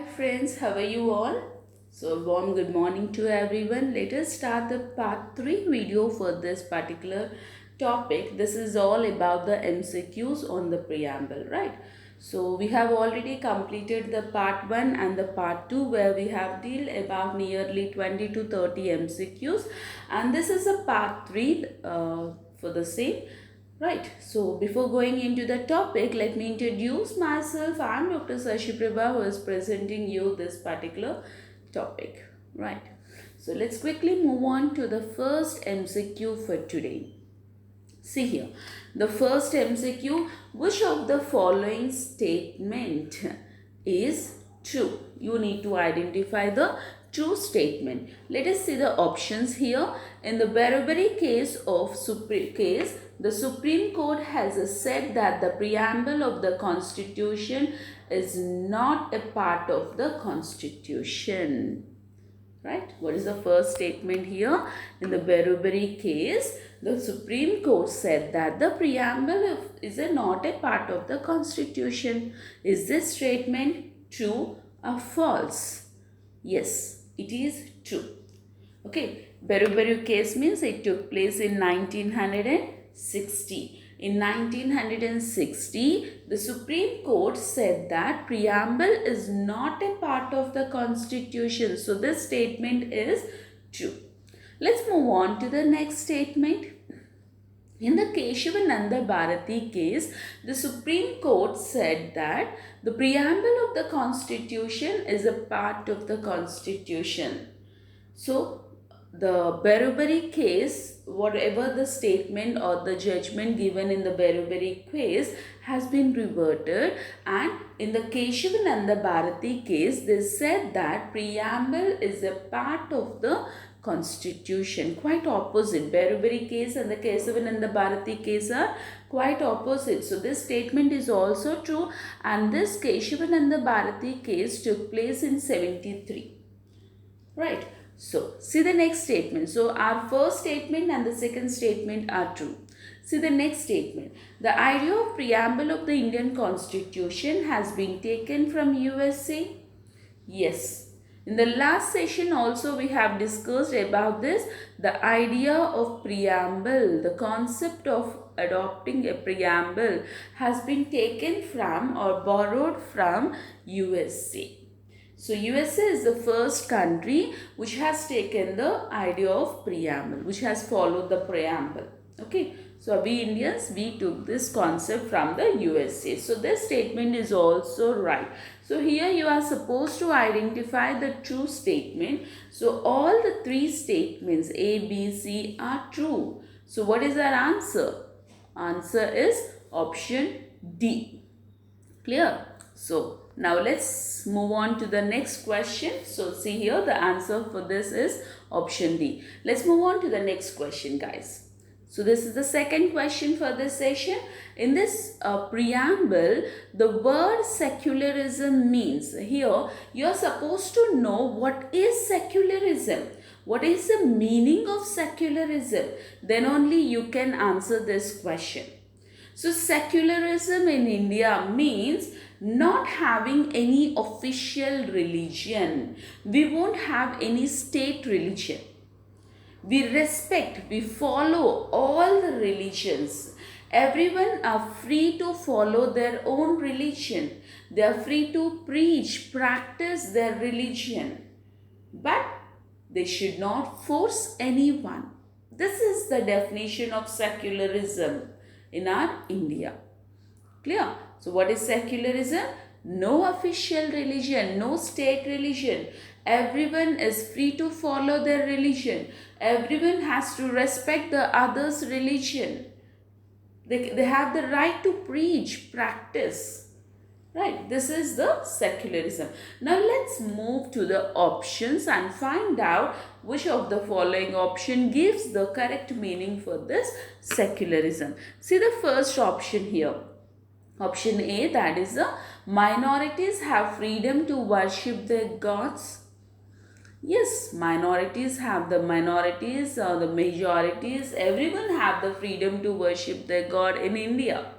friends, how are you all? So warm good morning to everyone. Let us start the part 3 video for this particular topic. This is all about the MCQs on the preamble, right? So we have already completed the part 1 and the part 2 where we have dealt about nearly 20 to 30 MCQs, and this is a part 3 for the same. Right, so before going into the topic, let me introduce myself. I am Dr. Sashi Prabha, who is presenting you this particular topic. Right, so let's quickly move on to the first MCQ for today. See here, the first MCQ, which of the following statement is true? You need to identify the true statement. Let us see the options here. In the Berabari case of the Supreme Court has said that the preamble of the Constitution is not a part of the Constitution. Right? What is the first statement here? In the Berabari case, the Supreme Court said that the preamble is not a part of the Constitution. Is this statement true or false? Yes, it is true. Okay, Berabari case means it took place in 1960. In 1960, the Supreme Court said that preamble is not a part of the Constitution. So this statement is true. Let's move on to the next statement. In the Keshavananda Bharati case, the Supreme Court said that the preamble of the Constitution is a part of the Constitution. So the Berabari case, whatever the statement or the judgment given in the Berabari case has been reverted, and in the Keshavananda Bharati case, they said that preamble is a part of the Constitution. Quite opposite. Berabari case and the Kesavananda Bharati case are quite opposite. So this statement is also true, and this Keshavananda Bharati case took place in 73. Right. So see the next statement. So our first statement and the second statement are true. See the next statement. The idea of preamble of the Indian Constitution has been taken from USA. Yes. In the last session also we have discussed about this. The idea of preamble, the concept of adopting a preamble has been taken from or borrowed from USA. So USA is the first country which has taken the idea of preamble, which has followed the preamble. Okay. So we Indians, we took this concept from the USA. So this statement is also right. So here you are supposed to identify the true statement. So all the three statements A, B, C are true. So what is our answer? Answer is option D. Clear? So now let's move on to the next question. So see here, the answer for this is option D. Let's move on to the next question, guys. So this is the second question for this session. In this preamble, the word secularism means, here you are supposed to know what is secularism. What is the meaning of secularism? Then only you can answer this question. So secularism in India means not having any official religion. We won't have any state religion. We respect, we follow all the religions. Everyone are free to follow their own religion. They are free to preach, practice their religion. But they should not force anyone. This is the definition of secularism in our India. Clear? So what is secularism? No official religion, no state religion. Everyone is free to follow their religion. Everyone has to respect the other's religion. They have the right to preach, practice. Right? This is the secularism. Now let's move to the options and find out which of the following option gives the correct meaning for this secularism. See the first option here. Option A, that is the minorities have freedom to worship their gods. Yes, minorities have the minorities or the majorities. Everyone have the freedom to worship their God in India.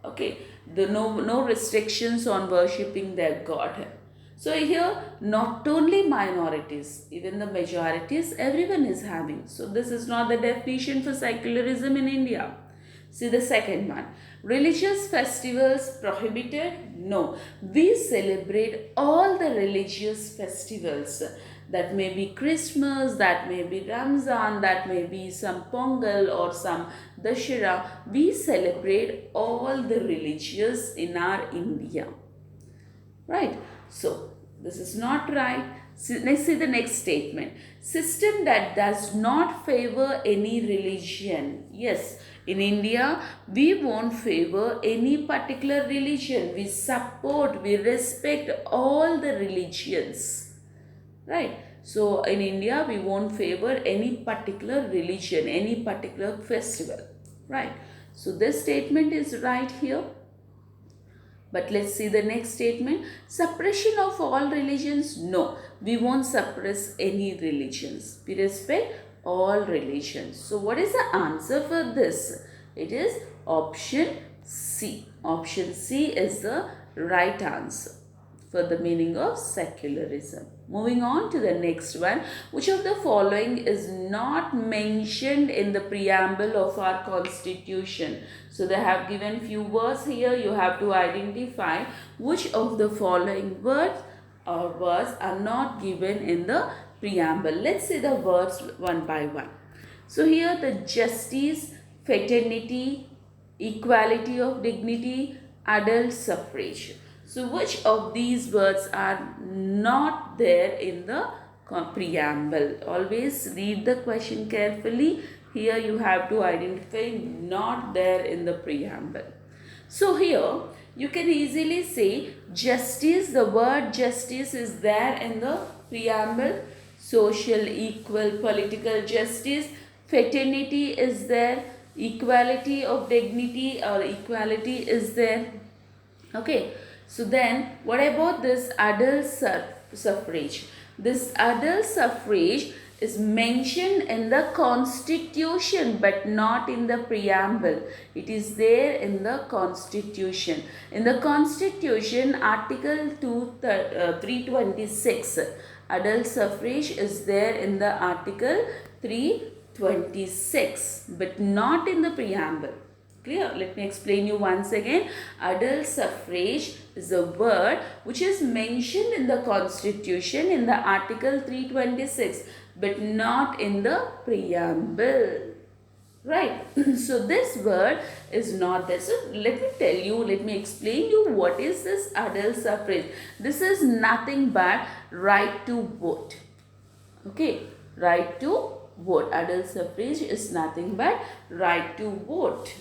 Okay, no restrictions on worshipping their God. So here not only minorities, even the majorities, everyone is having. So this is not the definition for secularism in India. See the second one. Religious festivals prohibited? No. We celebrate all the religious festivals. That may be Christmas, that may be Ramzan, that may be some Pongal or some Dashera. We celebrate all the religious in our India. Right? So, this is not right. Let's see the next statement. System that does not favor any religion. Yes, in India, we won't favor any particular religion. We support, we respect all the religions. Right? So, in India, we won't favor any particular religion, any particular festival. Right? So, this statement is right here. But let's see the next statement. Suppression of all religions? No, we won't suppress any religions. We respect all religions. So what is the answer for this? It is option C. Option C is the right answer for the meaning of secularism. Moving on to the next one. Which of the following is not mentioned in the preamble of our constitution? So they have given few words here. You have to identify which of the following words are not given in the preamble. Let's see the words one by one. So here the justice, fraternity, equality of dignity, adult suffrage. So which of these words are not there in the preamble? Always read the question carefully. Here you have to identify not there in the preamble. So here you can easily say justice, the word justice is there in the preamble. Social, equal, political justice, fraternity is there, equality of dignity or equality is there. Okay. So then what about this adult suffrage? This adult suffrage is mentioned in the constitution but not in the preamble. It is there in the constitution. In the constitution, article 326, adult suffrage is there in the article 326 but not in the preamble. Clear? Let me explain you once again. Adult suffrage is a word which is mentioned in the constitution in the article 326 but not in the preamble. Right? So this word is not there. So let me tell you, let me explain you what is this adult suffrage. This is nothing but right to vote. Okay? Right to vote. Adult suffrage is nothing but right to vote.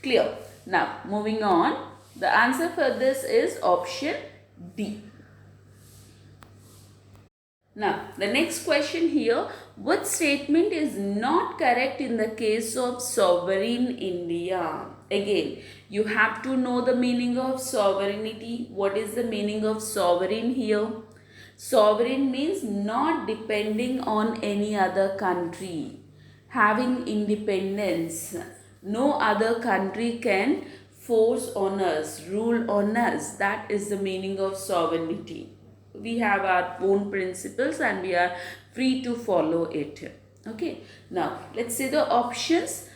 Clear? Now, moving on. The answer for this is option D. Now, the next question here. What statement is not correct in the case of sovereign India? Again, you have to know the meaning of sovereignty. What is the meaning of sovereign here? Sovereign means not depending on any other country. Having independence. No other country can force on us, rule on us. That is the meaning of sovereignty. We have our own principles and we are free to follow it. Okay. Now, let's see the options.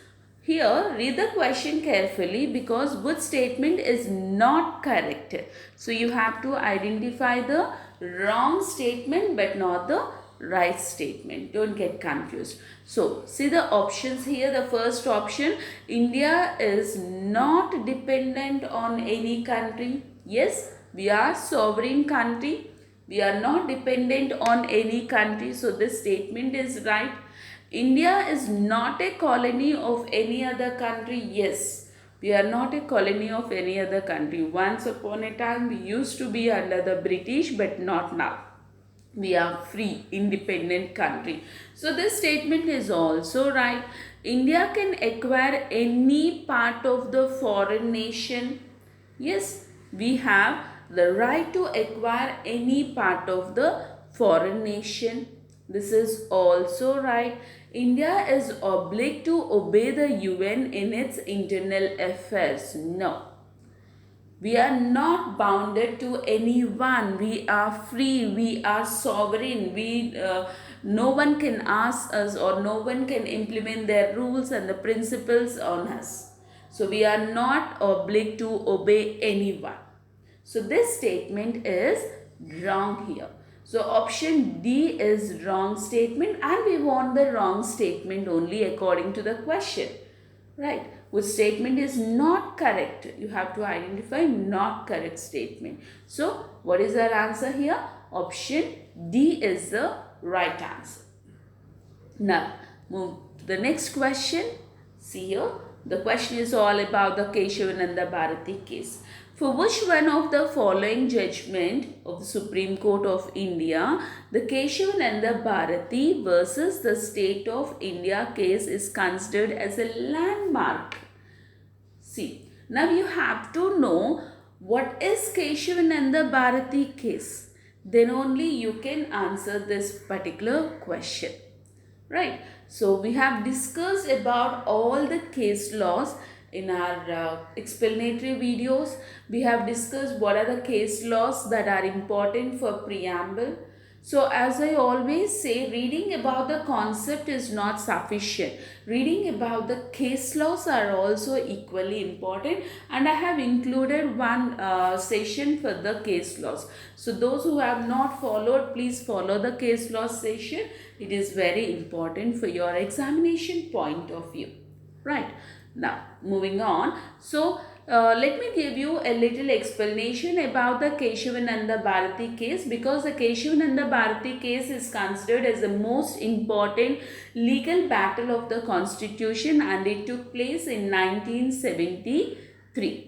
Here, read the question carefully because which statement is not correct. So, you have to identify the wrong statement but not the right statement. Don't get confused. So, see the options here. The first option, India is not dependent on any country. Yes, we are sovereign country. We are not dependent on any country. So, this statement is right. India is not a colony of any other country. Yes, we are not a colony of any other country. Once upon a time, we used to be under the British but not now. We are free, independent country. So this statement is also right. India can acquire any part of the foreign nation. Yes, we have the right to acquire any part of the foreign nation. This is also right. India is obliged to obey the UN in its internal affairs. No. We are not bounded to anyone. We are free. We are sovereign. No one can ask us, or no one can implement their rules and the principles on us. So we are not obliged to obey anyone. So this statement is wrong here. So option D is wrong statement, and we want the wrong statement only according to the question. Right? Which statement is not correct? You have to identify not correct statement. So what is our answer here? Option D is the right answer. Now move to the next question. See here, the question is all about the Keshavananda Bharati case. For which one of the following judgment of the Supreme Court of India, the Keshavananda Bharati versus the State of India case is considered as a landmark? See, now you have to know what is Keshavananda Bharati case. Then only you can answer this particular question. Right. So we have discussed about all the case laws in our explanatory videos. We have discussed what are the case laws that are important for preamble. So as I always say, reading about the concept is not sufficient. Reading about the case laws are also equally important, and I have included one session for the case laws. So those who have not followed, please follow the case laws session. It is very important for your examination point of view. Right. Now moving on. So let me give you a little explanation about the Keshavananda Bharati case, because the Keshavananda Bharati case is considered as the most important legal battle of the constitution, and it took place in 1973.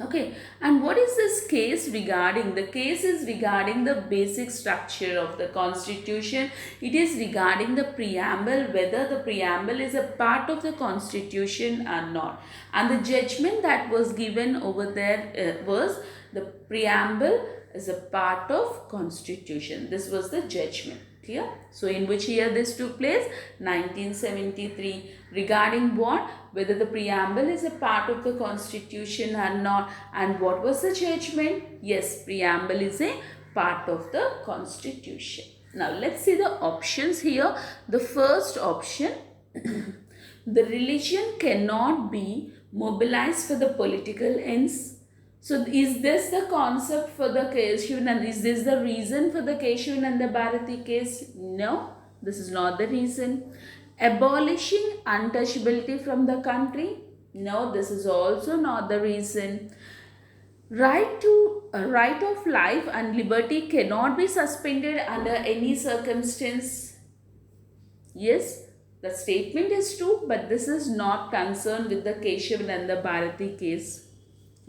Okay, and what is this case regarding? The case is regarding the basic structure of the constitution. It is regarding the preamble, whether the preamble is a part of the constitution or not. And the judgment that was given over there was the preamble is a part of constitution. This was the judgment. Clear? So in which year this took place? 1973. Regarding what? Whether the preamble is a part of the constitution or not. And what was the judgment? Yes, preamble is a part of the constitution. Now let's see the options here. The first option, the religion cannot be mobilized for the political ends. So is this the concept for the Keshavananda? Is this the reason for the Keshavananda Bharati case? No, this is not the reason. Abolishing untouchability from the country? No, this is also not the reason. Right of life and liberty cannot be suspended under any circumstance. Yes, the statement is true, but this is not concerned with the Keshavananda Bharati case.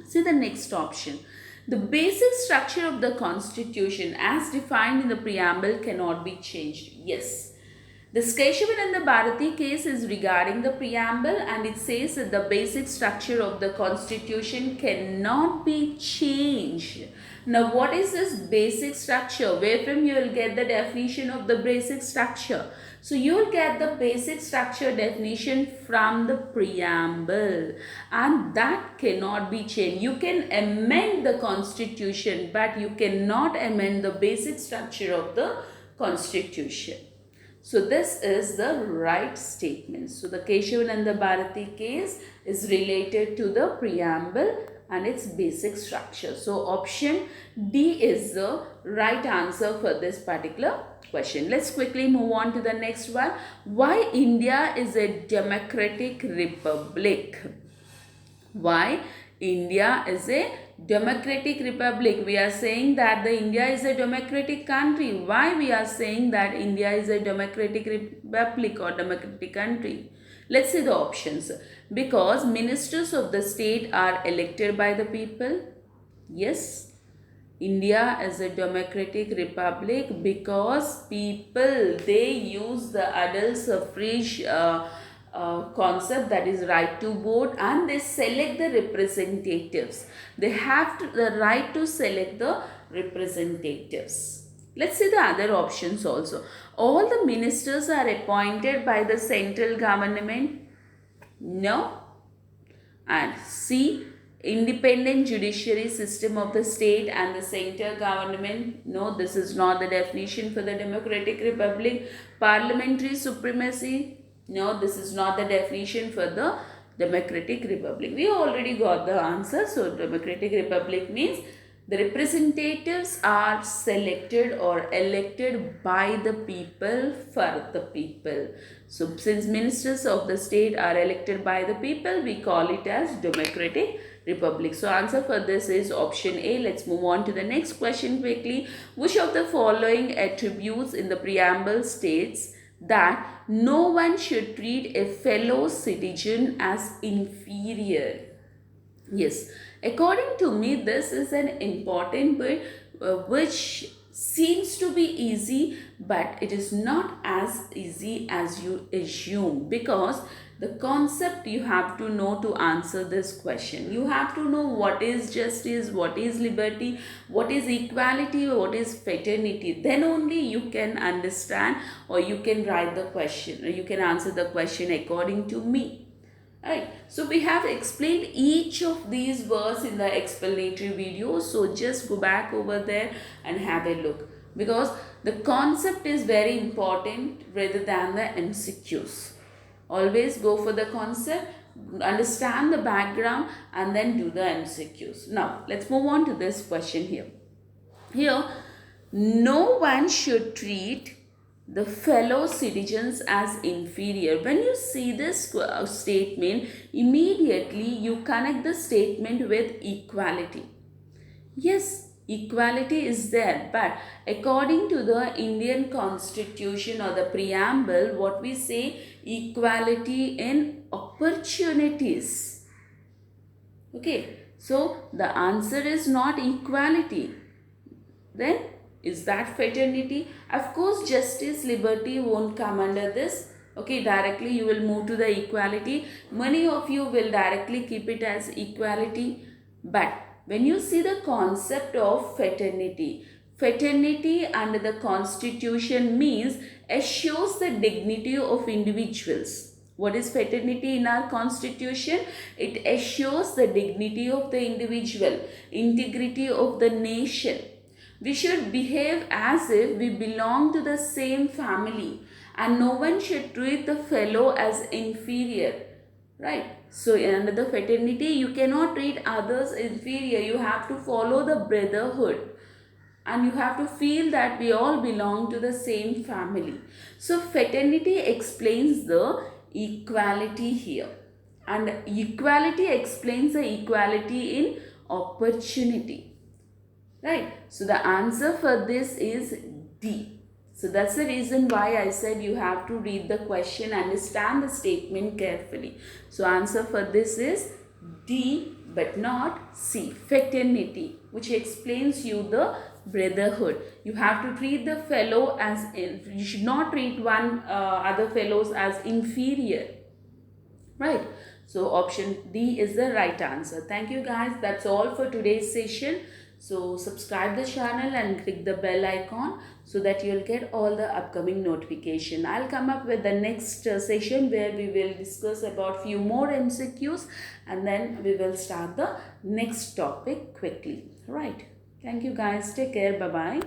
See the next option. The basic structure of the constitution as defined in the preamble cannot be changed. Yes. The Keshavananda Bharati case is regarding the preamble, and it says that the basic structure of the constitution cannot be changed. Now what is this basic structure? Where from you will get the definition of the basic structure? So you will get the basic structure definition from the preamble, and that cannot be changed. You can amend the constitution, but you cannot amend the basic structure of the constitution. So this is the right statement. So the Keshavananda Bharati case is related to the preamble and its basic structure. So option D is the right answer for this particular question. Let's quickly move on to the next one. Why India is a democratic republic? Why India is a democratic republic? We are saying that the India is a democratic country. Why we are saying that India is a democratic republic or democratic country? Let's see the options. Because ministers of the state are elected by the people. Yes, India is a democratic republic because people, they use the adult suffrage concept, that is right to vote, and they select the representatives. They have the right to select the representatives. Let's see the other options also. All the ministers are appointed by the central government. No. And C, independent judiciary system of the state and the center government. No, this is not the definition for the democratic republic. Parliamentary supremacy. No, this is not the definition for the democratic republic. We already got the answer. So democratic republic means the representatives are selected or elected by the people for the people. So since ministers of the state are elected by the people, we call it as democratic republic. So answer for this is option A. Let's move on to the next question quickly. Which of the following attributes in the preamble states that no one should treat a fellow citizen as inferior? Yes, according to me, this is an important bit which seems to be easy, but it is not as easy as you assume, because the concept you have to know to answer this question. You have to know what is justice, what is liberty, what is equality, what is fraternity. Then only you can understand, or you can write the question, or you can answer the question according to me. Right, so we have explained each of these words in the explanatory video. So just go back over there and have a look, because the concept is very important rather than the MCQs. Always go for the concept, understand the background, and then do the MCQs. Now let's move on to this question here. Here, no one should treat the fellow citizens as inferior. When you see this statement, immediately you connect the statement with equality. Yes, equality is there, but according to the Indian Constitution or the preamble, what we say, equality in opportunities. Okay, so the answer is not equality. Then is that fraternity? Of course, justice, liberty won't come under this. Okay, directly you will move to the equality. Many of you will directly keep it as equality. But when you see the concept of fraternity, fraternity under the constitution means assures the dignity of individuals. What is fraternity in our constitution? It assures the dignity of the individual, integrity of the nation. We should behave as if we belong to the same family, and no one should treat the fellow as inferior. Right? So under the fraternity, you cannot treat others inferior. You have to follow the brotherhood, and you have to feel that we all belong to the same family. So fraternity explains the equality here, and equality explains the equality in opportunity. Right, so the answer for this is D. So that's the reason why I said you have to read the question, understand the statement carefully. So answer for this is D, but not C, fraternity, which explains you the brotherhood. You have to treat the fellow as, you should not treat other fellows as inferior. Right, so option D is the right answer. Thank you guys, that's all for today's session. So subscribe the channel and click the bell icon so that you'll get all the upcoming notification. I'll come up with the next session where we will discuss about few more MCQs, and then we will start the next topic quickly. Right. Thank you guys. Take care. Bye-bye.